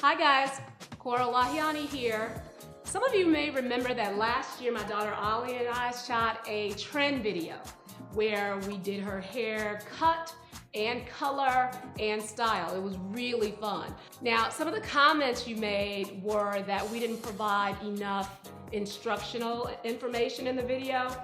Hi guys, Cora Lahiani here. Some of you may remember that last year my daughter Ollie and I shot a trend video where we did her hair cut and color and style. It was really fun. Now, some of the comments you made were that we didn't provide enough instructional information in the video.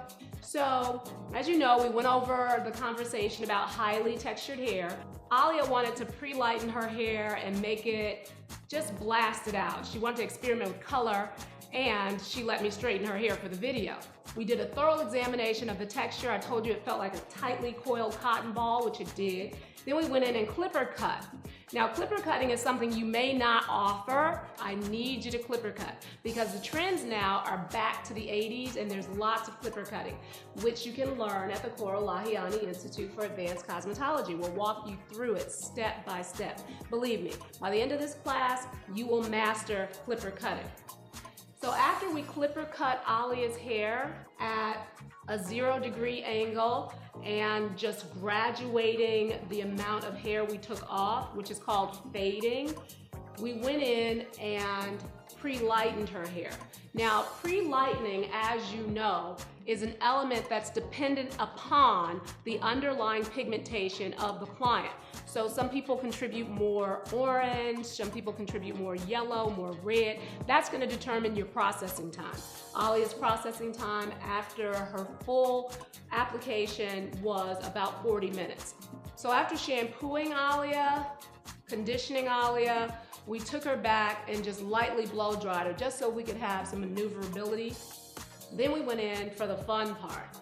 So, as you know, we went over the conversation about highly textured hair. Alia wanted to pre-lighten her hair and make it just blast it out. She wanted to experiment with color, and she let me straighten her hair for the video. We did a thorough examination of the texture. I told you it felt like a tightly coiled cotton ball, which it did. Then we went in and clipper cut. Now, clipper cutting is something you may not offer. I need you to clipper cut because the trends now are back to the 80s and there's lots of clipper cutting, which you can learn at the Cora Lahiani Institute for Advanced Cosmetology. We'll walk you through it step by step. Believe me, by the end of this class, you will master clipper cutting. So after we clipper cut Alia's hair at a 0-degree angle and just graduating the amount of hair we took off, which is called fading, we went in and pre-lightened her hair. Now, pre-lightening, as you know, is an element that's dependent upon the underlying pigmentation of the client. So some people contribute more orange, some people contribute more yellow, more red. That's going to determine your processing time. Alia's processing time after her full application was about 40 minutes. So after shampooing Alia, conditioning Alia, we took her back and just lightly blow dried her just so we could have some maneuverability. Then we went in for the fun part.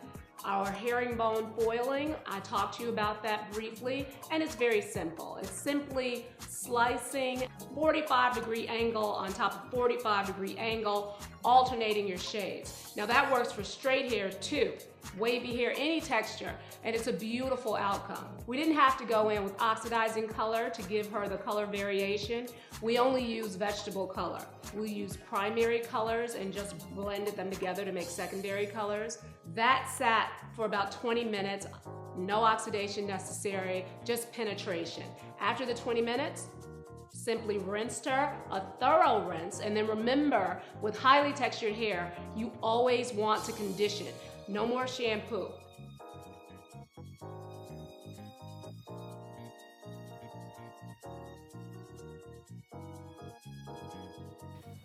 Our herringbone foiling, I talked to you about that briefly, and it's very simple. It's simply slicing 45-degree angle on top of 45-degree angle, alternating your shades. Now that works for straight hair too, wavy hair, any texture, and it's a beautiful outcome. We didn't have to go in with oxidizing color to give her the color variation. We only use vegetable color. We use primary colors and just blended them together to make secondary colors. That sat for about 20 minutes, no oxidation necessary, just penetration. After the 20 minutes, simply rinsed her, a thorough rinse, and then remember, with highly textured hair, you always want to condition. No more shampoo.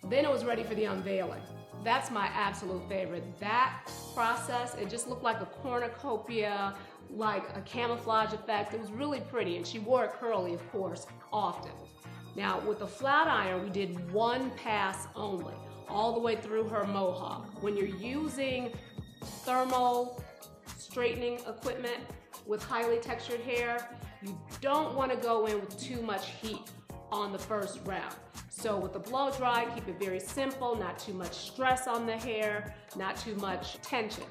Then it was ready for the unveiling. That's my absolute favorite. That process, it just looked like a cornucopia, like a camouflage effect. It was really pretty, and she wore it curly, of course, often. Now, with the flat iron, we did one pass only, all the way through her mohawk. When you're using thermal straightening equipment with highly textured hair, you don't want to go in with too much heat on the first round. So with the blow dry, keep it very simple, not too much stress on the hair, not too much tension.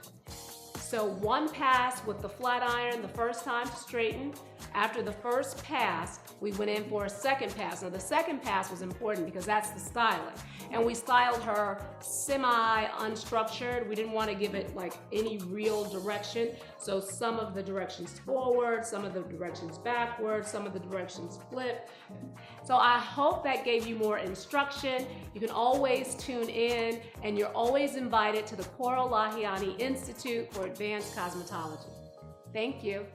So one pass with the flat iron the first time to straighten. After the first pass, we went in for a second pass. Now the second pass was important because that's the styling. And we styled her semi-unstructured. We didn't want to give it like any real direction. So some of the directions forward, some of the directions backward, some of the directions flip. So I hope that gave you more instruction. You can always tune in, and you're always invited to the Cora Lahiani Institute for Advanced Cosmetology. Thank you.